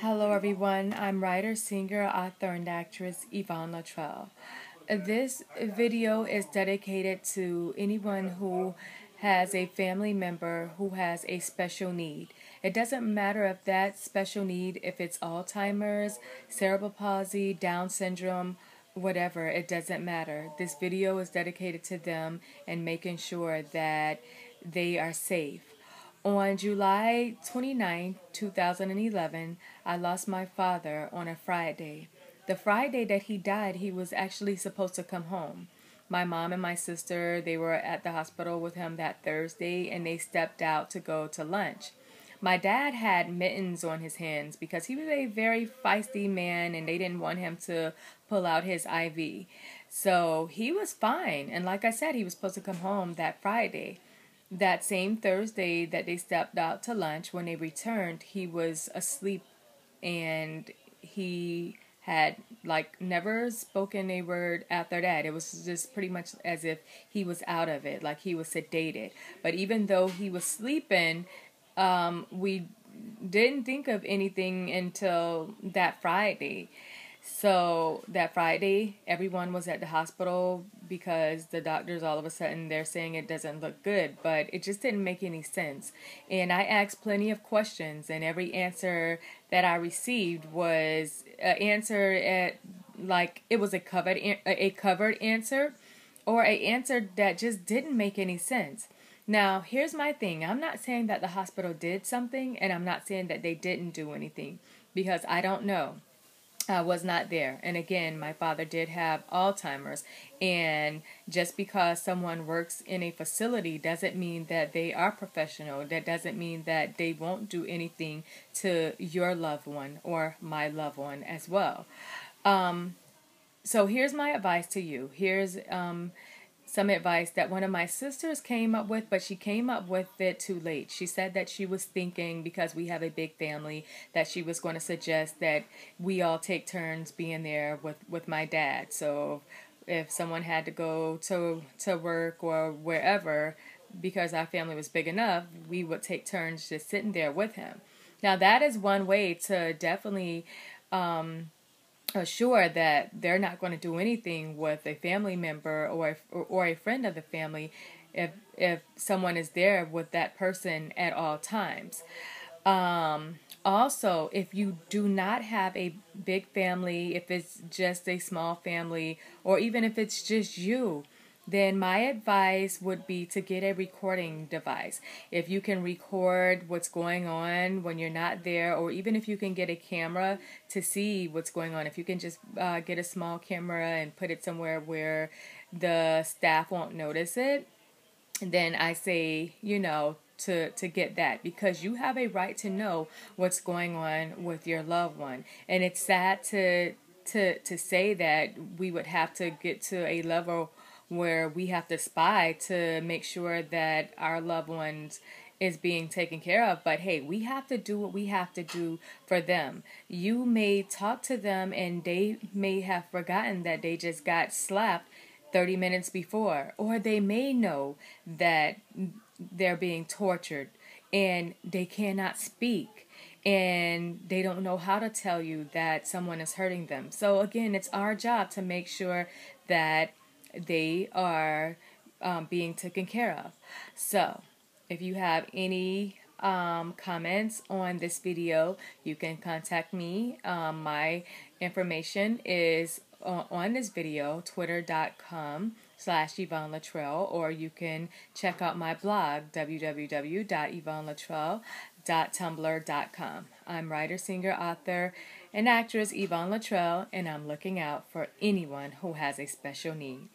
Hello everyone, I'm writer, singer, author, and actress Evon Latrail. This video is dedicated to anyone who has a family member who has a special need. It doesn't matter if that special need, if it's Alzheimer's, cerebral palsy, Down syndrome, whatever, it doesn't matter. This video is dedicated to them and making sure that they are safe. On July 29, 2011, I lost my father on a Friday. The Friday that he died, he was actually supposed to come home. My mom and my sister, they were at the hospital with him that Thursday, and they stepped out to go to lunch. My dad had mittens on his hands because he was a very feisty man and they didn't want him to pull out his IV. So he was fine. And like I said, he was supposed to come home that Friday. That same Thursday that they stepped out to lunch, when they returned, he was asleep and he had never spoken a word after that. It was just pretty much as if he was out of it, like he was sedated. But even though he was sleeping, we didn't think of anything until that Friday. So that Friday, everyone was at the hospital because the doctors all of a sudden they're saying it doesn't look good, but it just didn't make any sense. And I asked plenty of questions, and every answer that I received was an answer at it was a covered answer, or an answer that just didn't make any sense. Now, here's my thing. I'm not saying that the hospital did something, and I'm not saying that they didn't do anything, because I don't know. I was not there. And again, my father did have Alzheimer's. And just because someone works in a facility doesn't mean that they are professional. That doesn't mean that they won't do anything to your loved one or my loved one as well. So here's my advice to you. Here's some advice that one of my sisters came up with, but she came up with it too late. She said that she was thinking, because we have a big family, that she was going to suggest that we all take turns being there with my dad. So if someone had to go to work or wherever, because our family was big enough, we would take turns just sitting there with him. Now that is one way to definitely assure that they're not going to do anything with a family member or a friend of the family if someone is there with that person at all times. Also, if you do not have a big family, if it's just a small family, or even if it's just you, then my advice would be to get a recording device. If you can record what's going on when you're not there, or even if you can get a camera to see what's going on, if you can just get a small camera and put it somewhere where the staff won't notice it, then I say, to get that, because you have a right to know what's going on with your loved one. And it's sad to say that we would have to get to a level where we have to spy to make sure that our loved ones is being taken care of. But hey, we have to do what we have to do for them. You may talk to them and they may have forgotten that they just got slapped 30 minutes before, or they may know that they're being tortured and they cannot speak and they don't know how to tell you that someone is hurting them. So again, it's our job to make sure that they are being taken care of. So if you have any comments on this video, you can contact me. My information is on this video, twitter.com/Evon Latrail, or you can check out my blog, www.evonlatrail.tumblr.com. I'm writer, singer, author, and actress Evon Latrail, and I'm looking out for anyone who has a special need.